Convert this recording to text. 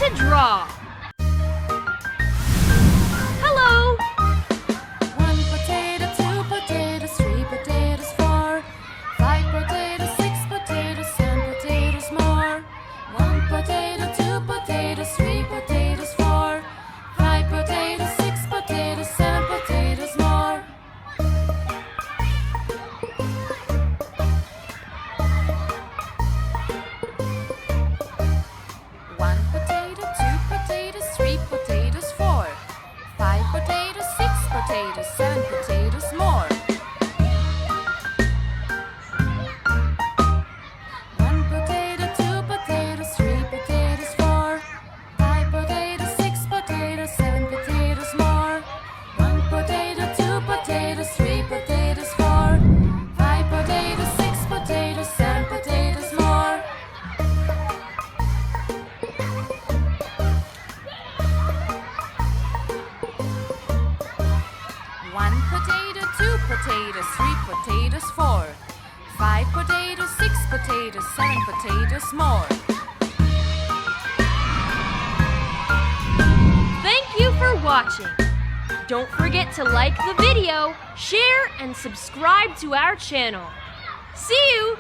to draw. Hello. 1 potato, 2 potatoes, 3 potatoes, 4, 5 potatoes, 6 potatoes, 7 potatoes more. 1 potato, 2 potatoes, 3 potatoes, 4, 5 potatoes, 6 potatoes, 7 potatoes more. 1 potato, 2 potatoes, 3 potatoes, 4, 5 potatoes, 6 potatoes, 7 potatoes more. 1 potato, 2 potatoes, 3 potatoes, 4, 5 potatoes, 6 potatoes, 7 potatoes more. 1 potato, 2 potatoes, 3 potatoes, 4, 5 potatoes, 6 potatoes, 7 potatoes more. 1 potato, 2 potatoes, 3 potatoes, 4, 5 potatoes, 6 potatoes, 7 potatoes more. Thank you for watching. Don't forget to like the video, share, and subscribe to our channel. See you!